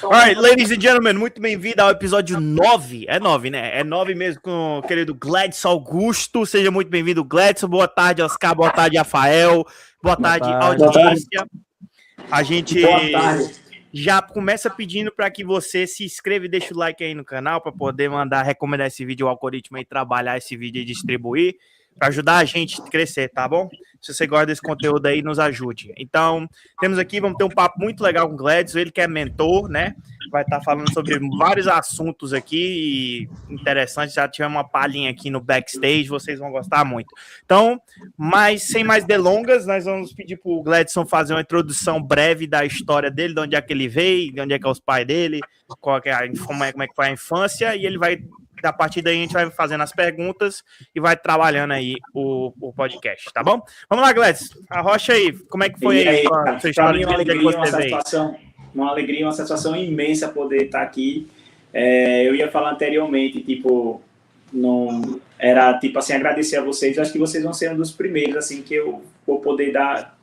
Alright, ladies and gentlemen, muito bem-vindo ao episódio 9. É 9, né? É 9 mesmo com o querido Gladson Augusto. Seja muito bem-vindo, Gladson. Boa tarde, Oscar. Boa tarde, Rafael. Boa tarde, audiência. A gente já começa pedindo para que você se inscreva e deixe o like aí no canal para poder recomendar esse vídeo ao algoritmo e trabalhar esse vídeo e distribuir para ajudar a gente a crescer, tá bom? Se você gosta desse conteúdo aí, nos ajude. Então, vamos ter um papo muito legal com o Gladson, ele que é mentor, né? Vai estar falando sobre vários assuntos aqui interessantes. Já tivemos uma palhinha aqui no backstage, vocês vão gostar muito. Então, sem mais delongas, nós vamos pedir para o Gladson fazer uma introdução breve da história dele, de onde é que ele veio, de onde é que é os pais dele, como é que foi a infância, e ele vai, a partir daí, a gente vai fazendo as perguntas e vai trabalhando aí o podcast, tá bom? Vamos lá, Gladson, arrocha aí, como é que foi aí a sua história? Uma alegria, uma satisfação imensa poder estar aqui. Eu ia falar anteriormente, não era agradecer a vocês. Eu acho que vocês vão ser um dos primeiros, assim, que eu vou poder dar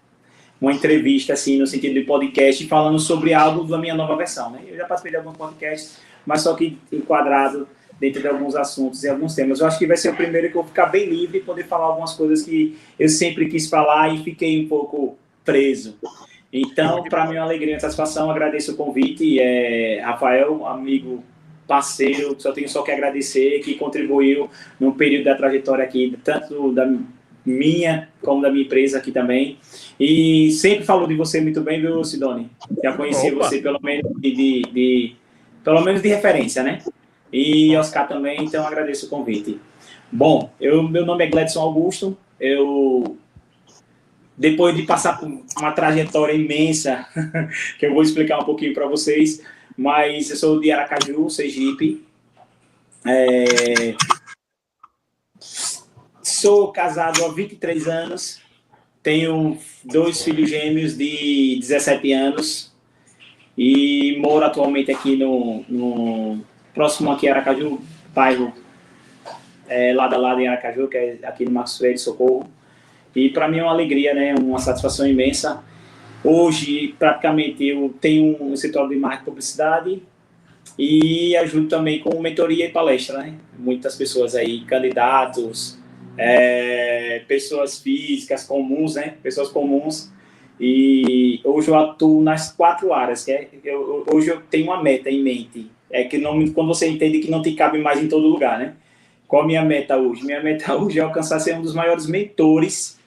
uma entrevista, assim, no sentido de podcast, falando sobre algo da minha nova versão, né? Eu já participei de alguns podcasts, mas só que enquadrado dentro de alguns assuntos e alguns temas. Eu acho que vai ser o primeiro que eu vou ficar bem livre e poder falar algumas coisas que eu sempre quis falar e fiquei um pouco preso. Então, para mim é uma alegria e uma satisfação, agradeço o convite. Rafael, amigo, parceiro, só que agradecer, que contribuiu num período da trajetória aqui, tanto da minha como da minha empresa aqui também. E sempre falo de você muito bem, viu, Sidoni? Já conheci você pelo menos pelo menos de referência, né? E Oscar também, então agradeço o convite. Bom, meu nome é Gladson Augusto, depois de passar por uma trajetória imensa, que eu vou explicar um pouquinho para vocês, mas eu sou de Aracaju, Sergipe. Sou casado há 23 anos, tenho 2 filhos gêmeos de 17 anos e moro atualmente aqui no próximo aqui a Aracaju, bairro lado a lado em Aracaju, que é aqui no Marcos Freire, Socorro. E para mim é uma alegria, né? Uma satisfação imensa. Hoje, praticamente, eu tenho um escritório de marketing e publicidade e ajudo também com mentoria e palestra, né? Muitas pessoas aí, candidatos, pessoas físicas comuns, né? Pessoas comuns. E hoje eu atuo nas 4 áreas. Hoje eu tenho uma meta em mente. Quando você entende que não te cabe mais em todo lugar, né? Qual a minha meta hoje? Minha meta hoje é alcançar ser um dos maiores mentores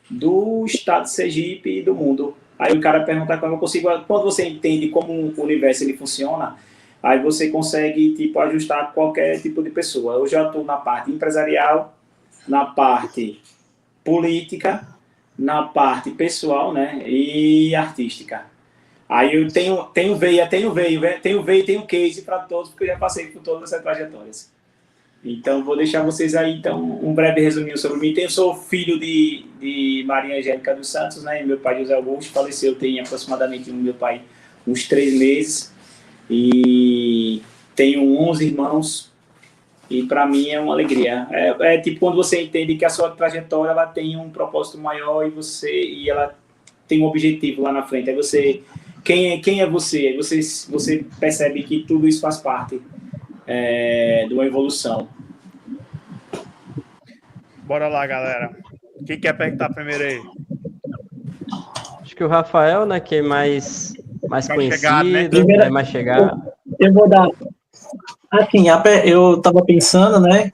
do estado de Sergipe e do mundo. Aí o cara pergunta como eu consigo. Quando você entende como o universo ele funciona, aí você consegue ajustar qualquer tipo de pessoa. Hoje eu atuo na parte empresarial, na parte política, na parte pessoal, né, e artística. Aí eu tenho veia e tenho case para todos, porque eu já passei por todas essas trajetórias. Então, vou deixar vocês aí, um breve resuminho sobre mim. Eu sou filho de Maria Angélica dos Santos, né? E meu pai, José Augusto, faleceu tem aproximadamente, meu pai, uns 3 meses. E tenho 11 irmãos. E para mim é uma alegria. Quando você entende que a sua trajetória ela tem um propósito maior e ela tem um objetivo lá na frente. Aí você... Quem é você? Aí você percebe que tudo isso faz parte de uma evolução. Bora lá, galera. Quem quer perguntar primeiro aí? Acho que o Rafael, né, que é mais conhecido, chegado, né? É mais chegado. Eu vou dar... Assim, eu estava pensando, né,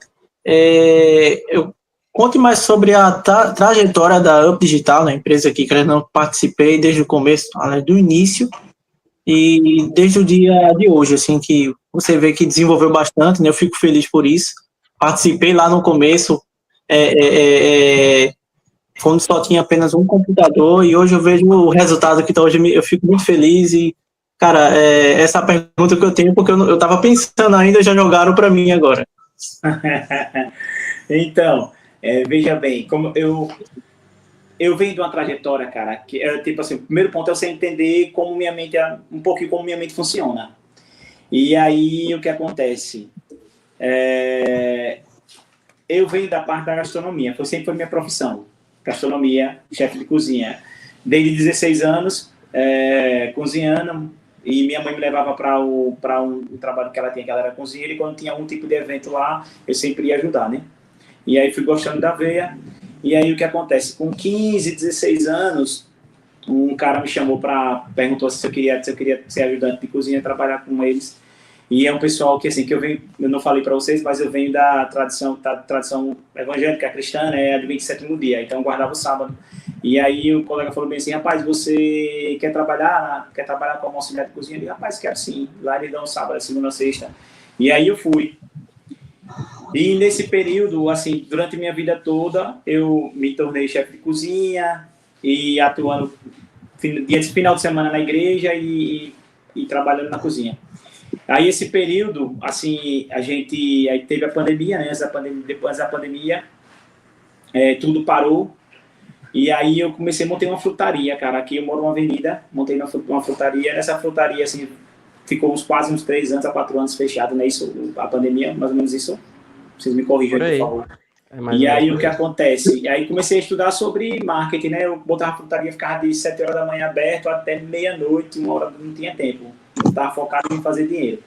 conte mais sobre a trajetória da Up Digital, né, empresa que eu não participei desde o começo, do início, e desde o dia de hoje, assim, que você vê que desenvolveu bastante, né, eu fico feliz por isso. Participei lá no começo, quando só tinha apenas um computador, e hoje eu vejo o resultado que está hoje, eu fico muito feliz. E, cara, essa é a pergunta que eu tenho, porque eu estava pensando ainda, já jogaram para mim agora. Então, veja bem, como eu venho de uma trajetória, cara, que assim, o primeiro ponto é você entender como minha mente, um pouquinho como minha mente funciona. E aí, o que acontece? Eu venho da parte da gastronomia, sempre foi minha profissão. Gastronomia, chefe de cozinha. Desde 16 anos, cozinhando, e minha mãe me levava para um trabalho que ela tinha, que ela era cozinheira, e quando tinha algum tipo de evento lá, eu sempre ia ajudar, né? E aí fui gostando da veia, e aí o que acontece? Com 15, 16 anos, um cara me chamou perguntou se eu queria ser ajudante de cozinha e trabalhar com eles. E é um pessoal que, assim, que eu não falei para vocês, mas eu venho da tradição evangélica cristã, né, do 27º dia, então eu guardava o sábado. E aí o colega falou bem assim, rapaz, você quer trabalhar como auxiliar de cozinha? Eu disse, rapaz, quero sim. Lá eles dão sábado, segunda a sexta. E aí eu fui. E nesse período, assim, durante minha vida toda, eu me tornei chefe de cozinha e atuando dia de final de semana na igreja e trabalhando na cozinha. Aí esse período, assim, aí teve a pandemia, né? Depois da pandemia, tudo parou. E aí eu montei uma frutaria, cara. Aqui eu moro numa avenida, montei uma frutaria. Nessa frutaria, assim, ficou quase uns 3 anos a 4 anos fechado, né? Isso, a pandemia, mais ou menos isso. Vocês me corrijam aí, por favor. E aí o que acontece? E aí comecei a estudar sobre marketing, né? Eu botava a frutaria, ficava de 7 horas da manhã aberto até meia-noite, 1 hora, não tinha tempo. Eu estava focado em fazer dinheiro.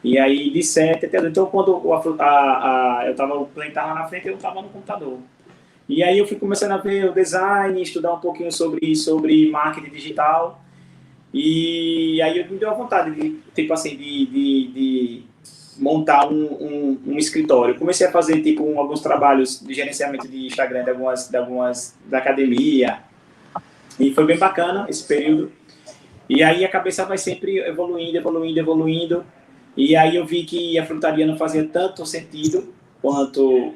E aí de 7 até... Então quando eu estava lá na frente, eu estava no computador. E aí eu fui começando a ver o design, estudar um pouquinho sobre marketing digital. E aí me deu a vontade de, tipo assim, de montar um escritório. Comecei a fazer alguns trabalhos de gerenciamento de Instagram da academia, e foi bem bacana esse período. E aí a cabeça vai sempre evoluindo, e aí eu vi que a frutaria não fazia tanto sentido quanto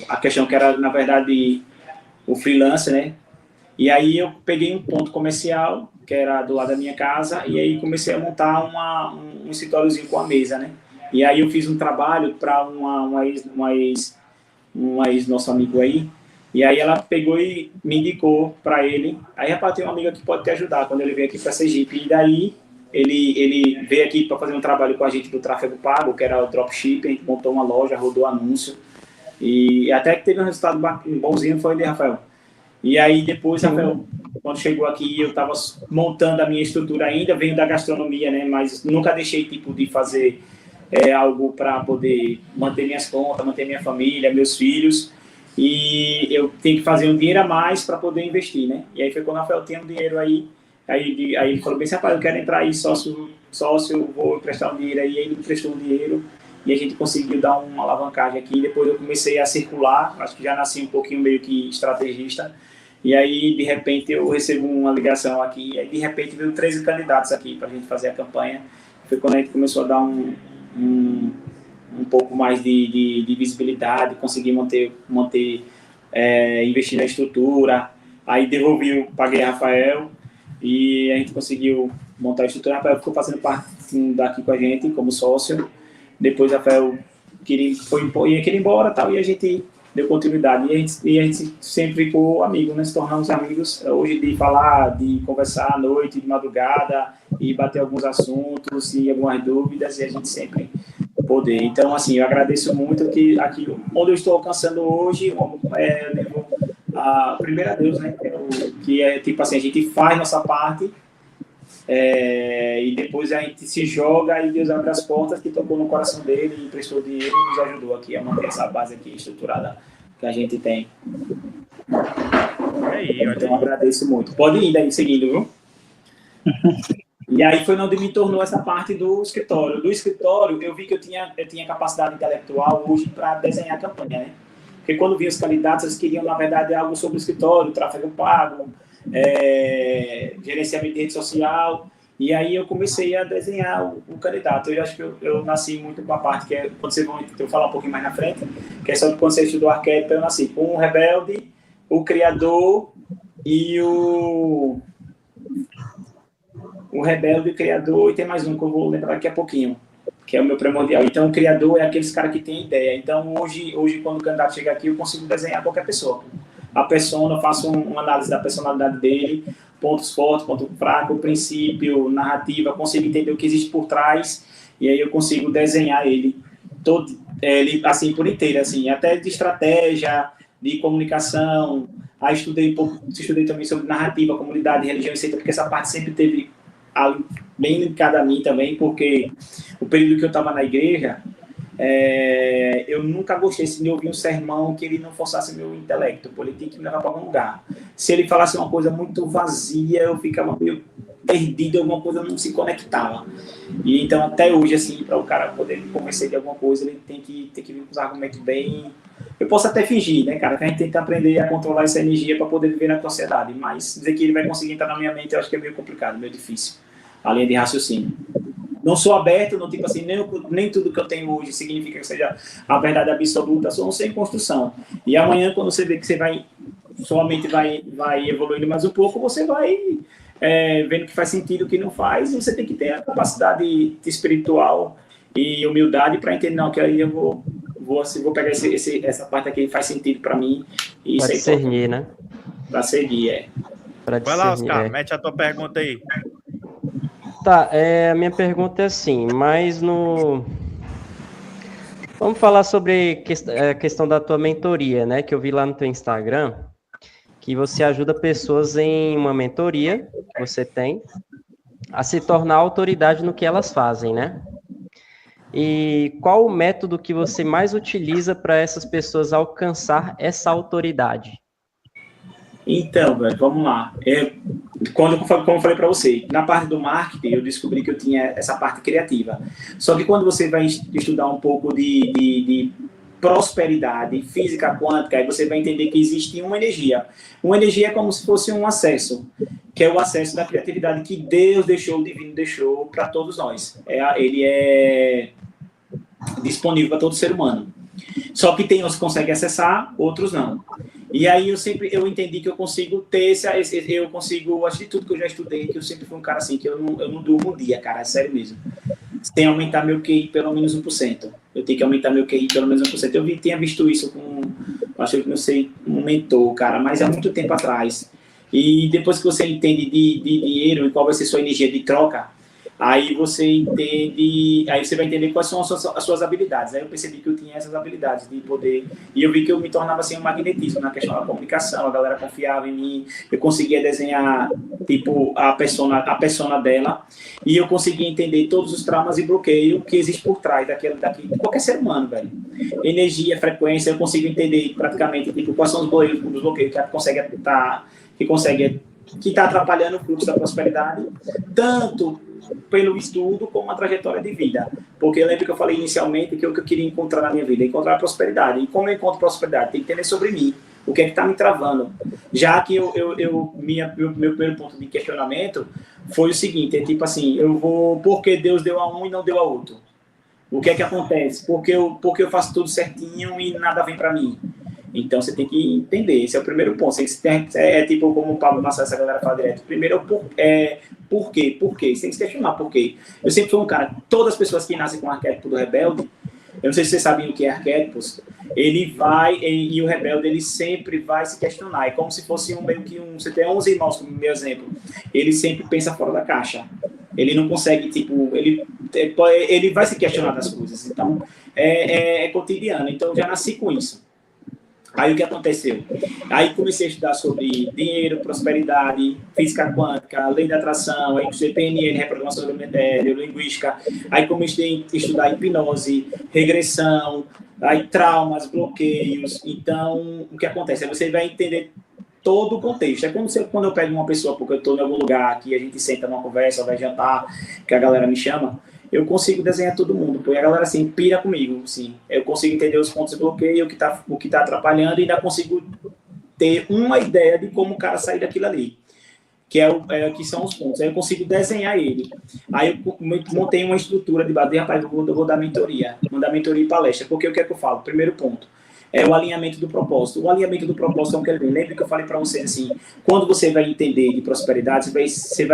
a questão que era, na verdade, o freelance, né? E aí eu peguei um ponto comercial, que era do lado da minha casa, e aí comecei a montar um escritóriozinho com a mesa, né? E aí eu fiz um trabalho para uma ex nosso amigo aí, e aí ela pegou e me indicou para ele. Aí, rapaz, tem um amigo que pode te ajudar quando ele veio aqui para Sergipe. E daí ele veio aqui para fazer um trabalho com a gente do tráfego pago, que era o dropshipping. A gente montou uma loja, rodou anúncio, e até que teve um resultado bonzinho, foi de Rafael. E aí depois, Rafael, quando chegou aqui, eu estava montando a minha estrutura ainda, venho da gastronomia, né? Mas nunca deixei de fazer algo para poder manter minhas contas, manter minha família, meus filhos. E eu tenho que fazer um dinheiro a mais para poder investir, né? E aí foi quando o Rafael tinha um dinheiro aí ele falou bem assim, rapaz, eu quero entrar aí sócio, vou emprestar um dinheiro aí. Aí ele emprestou um dinheiro e a gente conseguiu dar uma alavancagem aqui. Depois eu comecei a circular, acho que já nasci um pouquinho meio que estrategista. E aí, de repente, eu recebo uma ligação aqui, e aí, de repente, veio 13 candidatos aqui para a gente fazer a campanha. Foi quando a gente começou a dar um pouco mais de visibilidade, conseguir investir na estrutura. Aí paguei a Rafael, e a gente conseguiu montar a estrutura. Rafael ficou fazendo parte daqui com a gente, como sócio. Depois, Rafael queria ir embora, tal, e a gente deu continuidade. E a gente sempre ficou amigo, né? Se tornamos amigos. Hoje, de falar, de conversar à noite, de madrugada, e bater alguns assuntos e algumas dúvidas, e a gente sempre poder. Então, assim, eu agradeço muito que aqui, onde eu estou alcançando hoje, eu devo primeiro a Deus, né? Que é tipo assim, a gente faz nossa parte, e depois a gente se joga e Deus abre as portas, que tocou no coração dele, emprestou dinheiro e nos ajudou aqui a manter essa base aqui estruturada que a gente tem. Então eu agradeço muito. Pode ir daí seguindo, viu? E aí foi onde me tornou essa parte do escritório. Do escritório, eu vi que eu tinha capacidade intelectual hoje para desenhar a campanha, né? Porque quando vinham os candidatos, eles queriam, na verdade, algo sobre o escritório, tráfego pago, gerenciamento de rede social. E aí eu comecei a desenhar o candidato. Eu acho que eu nasci muito com a parte que é, quando vocês vão eu falar um pouquinho mais na frente, que é sobre quando você estudou arquétipo, eu nasci com o rebelde, o criador e o rebelde, o criador, e tem mais um que eu vou lembrar daqui a pouquinho, que é o meu primordial. Então, o criador é aqueles caras que têm ideia. Então, hoje quando o candidato chega aqui, eu consigo desenhar qualquer pessoa. A persona, eu faço uma análise da personalidade dele, pontos fortes, ponto fraco, princípio, narrativa, consigo entender o que existe por trás, e aí eu consigo desenhar ele todo, ele assim, por inteiro, assim, até de estratégia, de comunicação. Aí estudei também sobre narrativa, comunidade, religião, etc., porque essa parte sempre teve bem linkada a mim também, porque o período que eu estava na igreja, eu nunca gostei de ouvir um sermão que ele não forçasse meu intelecto, porque ele tinha que me levar para algum lugar. Se ele falasse uma coisa muito vazia, eu ficava meio perdido, alguma coisa não se conectava. E então, até hoje, assim, para o cara poder me convencer de alguma coisa, ele tem que vir com os argumentos bem... Eu posso até fingir, né, cara, que a gente tem que aprender a controlar essa energia para poder viver na sociedade, mas dizer que ele vai conseguir entrar na minha mente, eu acho que é meio complicado, meio difícil, a linha de raciocínio. Não sou aberto, não tipo assim, nem tudo que eu tenho hoje significa que seja a verdade absoluta, sou um ser em construção. E amanhã, quando você vê que você vai, sua mente vai evoluindo mais um pouco, você vai vendo que faz sentido, o que não faz, e você tem que ter a capacidade espiritual e humildade para entender, não, que aí eu vou pegar essa parte aqui que faz sentido para mim. E para discernir, né? Para seguir, Vai lá, Oscar, mete a tua pergunta aí. Tá, a minha pergunta é assim, mas vamos falar sobre a questão da tua mentoria, né? Que eu vi lá no teu Instagram, que você ajuda pessoas em uma mentoria que você tem a se tornar autoridade no que elas fazem, né? E qual o método que você mais utiliza para essas pessoas alcançar essa autoridade? Então, velho, vamos lá. Como eu falei para você, na parte do marketing, eu descobri que eu tinha essa parte criativa. Só que quando você vai estudar um pouco de prosperidade, física quântica, aí você vai entender que existe uma energia. Uma energia é como se fosse um acesso, que é o acesso da criatividade que Deus deixou, o divino deixou para todos nós. Ele é disponível para todo ser humano. Só que tem uns que conseguem acessar, outros não. E aí eu entendi que eu consigo ter eu consigo, acho de tudo que eu já estudei, que eu sempre fui um cara assim, que eu não durmo um dia, cara, é sério mesmo. Sem aumentar meu QI pelo menos 1%. Eu tenho que aumentar meu QI pelo menos 1%. Eu tinha visto isso com, acho que não sei, um mentor, cara, mas há muito tempo atrás. E depois que você entende de dinheiro e qual vai ser sua energia de troca, aí você vai entender quais são as suas habilidades. Aí eu percebi que eu tinha essas habilidades de poder, e eu vi que eu me tornava assim um magnetismo na questão da comunicação, a galera confiava em mim, eu conseguia desenhar tipo a persona dela, e eu conseguia entender todos os traumas e bloqueios que existem por trás de qualquer ser humano, velho. Energia, frequência, eu consigo entender praticamente tipo, quais são os bloqueios que está atrapalhando o fluxo da prosperidade, tanto pelo estudo como a trajetória de vida. Porque eu lembro que eu falei inicialmente que o que eu queria encontrar na minha vida é encontrar a prosperidade. E como eu encontro prosperidade? Tem que entender sobre mim. O que é que está me travando? Já que meu primeiro ponto de questionamento foi o seguinte, é tipo assim, por que Deus deu a um e não deu a outro? O que é que acontece? Porque eu faço tudo certinho e nada vem para mim? Então, você tem que entender, esse é o primeiro ponto. Tipo como o Pablo Marçal, essa galera fala direto. Primeiro, por quê? Por quê? Você tem que se questionar por quê. Eu sempre fui um cara, todas as pessoas que nascem com o arquétipo do rebelde, eu não sei se vocês sabem o que é arquétipos, e o rebelde, ele sempre vai se questionar. É como se fosse você tem 11 irmãos, como meu exemplo. Ele sempre pensa fora da caixa. Ele não consegue, tipo, ele vai se questionar das coisas. Então, é cotidiano. Então, eu já nasci com isso. Aí o que aconteceu? Aí comecei a estudar sobre dinheiro, prosperidade, física quântica, lei da atração, aí PNL, reprogramação neurolinguística, aí comecei a estudar hipnose, regressão, aí traumas, bloqueios. Então, o que acontece? Aí você vai entender todo o contexto. É quando eu pego uma pessoa, porque eu estou em algum lugar que a gente senta numa conversa, vai jantar, que a galera me chama, eu consigo desenhar todo mundo, porque a galera assim, pira comigo, assim. Eu consigo entender os pontos de bloqueio, o que tá atrapalhando, e ainda consigo ter uma ideia de como o cara sair daquilo ali, que são os pontos. Aí eu consigo desenhar ele. Aí eu montei uma estrutura de base, rapaz, eu vou dar mentoria, mandar mentoria e palestra, porque o que é que eu falo? Primeiro ponto, é o alinhamento do propósito. O alinhamento do propósito é um que lembra que eu falei para vocês assim, quando você vai entender de prosperidade, você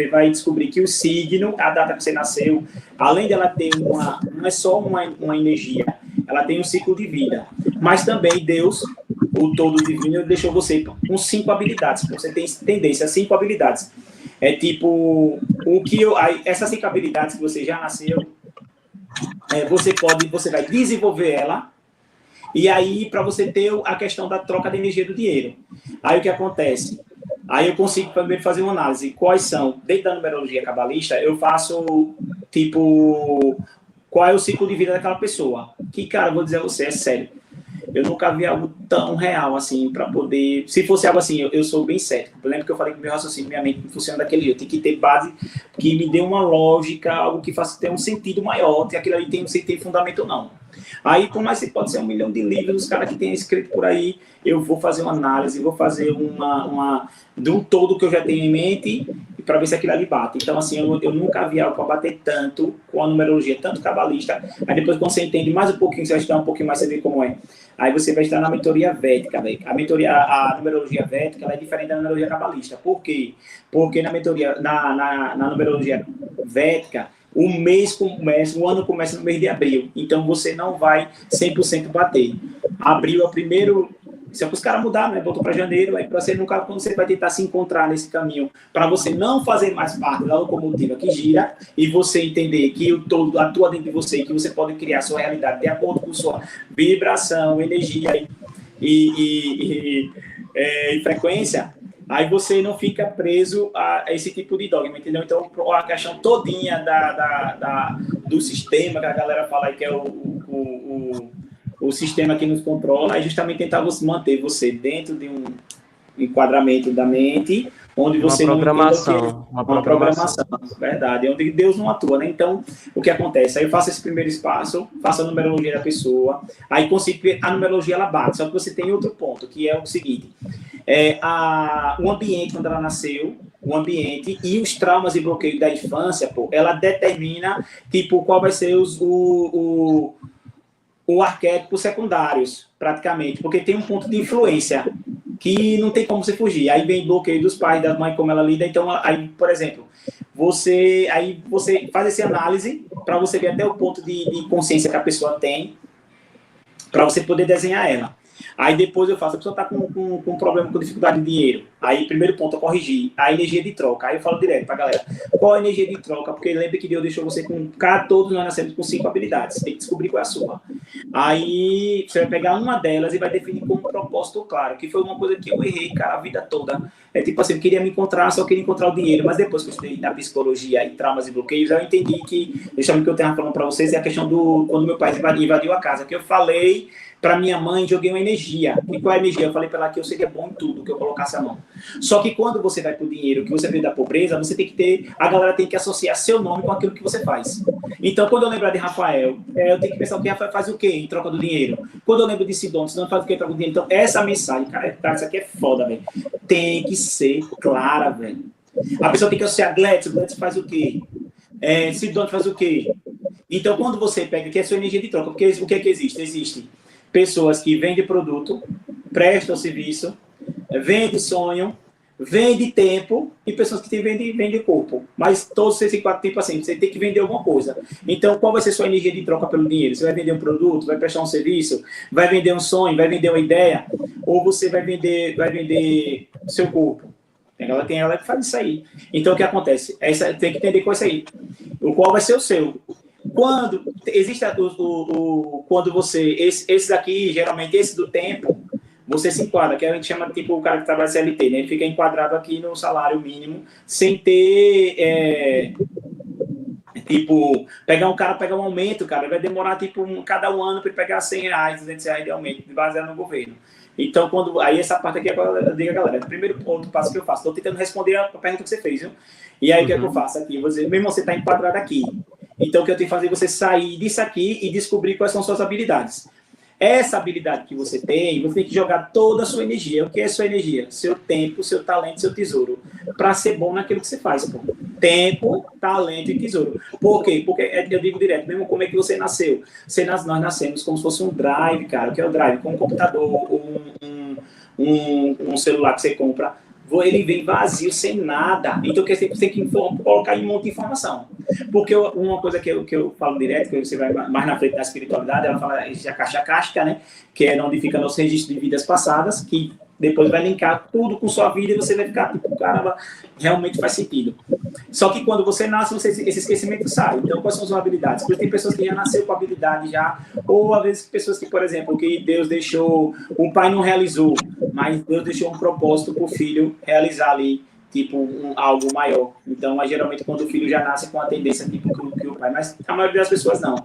vai descobrir que o signo, a data que você nasceu, além dela ter não é só uma energia, ela tem um ciclo de vida, mas também Deus, o todo divino, deixou você com 5 habilidades. Você tem tendência a 5 habilidades. É tipo, essas 5 habilidades que você já nasceu, você vai desenvolver ela. E aí, para você ter a questão da troca de energia do dinheiro. Aí, o que acontece? Aí eu consigo primeiro fazer uma análise. Quais são, dentro da numerologia cabalista, eu faço, tipo, qual é o ciclo de vida daquela pessoa. Que, cara, vou dizer a você, é sério. Eu nunca vi algo tão real, assim, para poder... Se fosse algo assim, eu sou bem cético. Eu lembro que eu falei que meu raciocínio, minha mente não funciona daquele jeito. Tem que ter base que me dê uma lógica, algo que faça ter um sentido maior, se aquilo ali tem fundamento ou não. Aí, por mais que pode ser 1 milhão de livros, os caras que têm escrito por aí, eu vou fazer uma análise, vou fazer de um todo que eu já tenho em mente para ver se aquilo ali bate. Então, assim, eu nunca vi algo para bater tanto com a numerologia, tanto cabalista. Aí depois, quando você entende mais um pouquinho, você vai estudar um pouquinho mais, você vê como é. Aí você vai estar na mentoria védica, velho. A numerologia védica, ela é diferente da numerologia cabalista. Por quê? Porque na numerologia védica, o ano começa no mês de abril. Então, você não vai 100% bater. Abril é o primeiro... Se os caras mudaram, né? Botou para janeiro, aí para você nunca, quando você vai tentar se encontrar nesse caminho, para você não fazer mais parte da locomotiva que gira e você entender que o todo atua dentro de você, que você pode criar a sua realidade de acordo com sua vibração, energia e frequência, aí você não fica preso a esse tipo de dogma, entendeu? Então, a questão todinha do sistema que a galera fala aí, que é o sistema que nos controla, é justamente tentar manter você dentro de um enquadramento da mente, onde você uma programação, verdade, onde Deus não atua, né? Então, o que acontece? Aí eu faço esse primeiro espaço, faço a numerologia da pessoa, aí consigo ver a numerologia, ela bate, só que você tem outro ponto, que é o seguinte, o ambiente quando ela nasceu, o ambiente e os traumas e bloqueios da infância, pô, ela determina, tipo, qual vai ser o arquétipo secundários, praticamente, porque tem um ponto de influência que não tem como você fugir. Aí vem bloqueio dos pais, da mãe, como ela lida. Então, aí, por exemplo, você faz essa análise para você ver até o ponto de consciência que a pessoa tem, para você poder desenhar ela. Aí depois eu faço, a pessoa está com problema, com dificuldade de dinheiro. Aí, primeiro ponto, eu corrigi a energia de troca. Aí eu falo direto para a galera, qual a energia de troca? Porque lembre que Deus deixou você todos nós nascemos com 5 habilidades. Você tem que descobrir qual é a sua. Aí você vai pegar uma delas e vai definir com um propósito claro, que foi uma coisa que eu errei, cara, a vida toda. É tipo assim, eu queria me encontrar, só queria encontrar o dinheiro, mas depois que eu estudei na psicologia e traumas e bloqueios, eu entendi que, deixa-me que eu tenho falando para vocês, é a questão quando meu pai invadiu a casa, que eu falei para minha mãe, joguei uma energia. E qual é a energia? Eu falei para ela que eu seria bom em tudo, que eu colocasse a mão. Só que quando você vai pro dinheiro, que você veio da pobreza, você tem que ter, a galera tem que associar seu nome com aquilo que você faz. Então, quando eu lembrar de Rafael, eu tenho que pensar o que Rafael faz o quê em troca do dinheiro. Quando eu lembro de Sidon faz o quê em troca do dinheiro. Então, essa mensagem, cara, isso aqui é foda, velho. Tem que ser clara, velho. A pessoa tem que associar Gladys faz o quê? Sidon faz o quê? Então, quando você pega, que é a sua energia de troca, porque o que é que existe? Existe pessoas que vendem produto, prestam serviço, vendem sonho, vendem tempo, e pessoas que vendem corpo. Mas todos esses 4 tipos assim, você tem que vender alguma coisa. Então, qual vai ser sua energia de troca pelo dinheiro? Você vai vender um produto, vai prestar um serviço, vai vender um sonho, vai vender uma ideia, ou você vai vender seu corpo? Tem ela que faz isso aí. Então, o que acontece? Tem que entender qual é isso aí. Qual vai ser o seu? Quando existe quando você, esse daqui, geralmente esse do tempo, você se enquadra, que a gente chama tipo o cara que trabalha CLT, né? Ele fica enquadrado aqui no salário mínimo, sem ter, tipo, pegar um aumento, cara, vai demorar tipo cada um ano para pegar R$100, R$200 de aumento, baseado no governo. Então, aí essa parte aqui é para eu digo, galera, o primeiro ponto, passo que eu faço, estou tentando responder a pergunta que você fez, viu? E aí o que é que eu faço aqui? Mesmo você está enquadrado aqui. Então, o que eu tenho que fazer é você sair disso aqui e descobrir quais são suas habilidades. Essa habilidade que você tem que jogar toda a sua energia. O que é sua energia? Seu tempo, seu talento, seu tesouro. Para ser bom naquilo que você faz. Pô. Tempo, talento e tesouro. Por quê? Porque eu digo direto, mesmo como é que você nasceu. Nós nascemos como se fosse um drive, cara. O que é o drive? Com um computador, um celular que você compra. Ele vem vazio, sem nada. Então, você tem que colocar em um monte de informação. Porque uma coisa que eu falo direto, que você vai mais na frente da espiritualidade, ela fala a caixa cástica, né? Que é onde fica nosso registro de vidas passadas, que depois vai linkar tudo com sua vida e você vai ficar tipo, caramba, realmente faz sentido. Só que quando você nasce, esse esquecimento sai. Então, quais são as habilidades? Porque tem pessoas que já nasceram com habilidade já, ou às vezes pessoas que, por exemplo, que Deus deixou, o pai não realizou, mas Deus deixou um propósito para o filho realizar ali, tipo, algo maior. Então, geralmente, quando o filho já nasce com a tendência, tipo, que o pai, mas a maioria das pessoas não.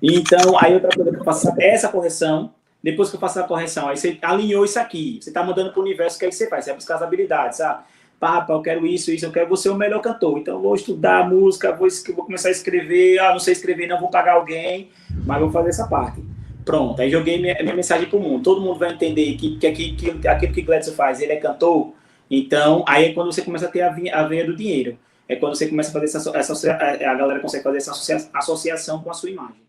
Então, aí outra coisa que eu faço é essa correção. Depois que eu faço a correção, aí você alinhou isso aqui. Você está mandando para o universo, o que é que você faz? Você vai buscar as habilidades, sabe? Pá, eu quero isso, eu quero você o melhor cantor. Então, eu vou estudar música, vou começar a escrever. Não sei escrever, não vou pagar alguém, mas vou fazer essa parte. Pronto, aí joguei minha mensagem para o mundo. Todo mundo vai entender que aquilo que Gladson faz, ele é cantor. Então, aí é quando você começa a ter a veia do dinheiro. É quando você começa a fazer a galera consegue fazer essa associação com a sua imagem.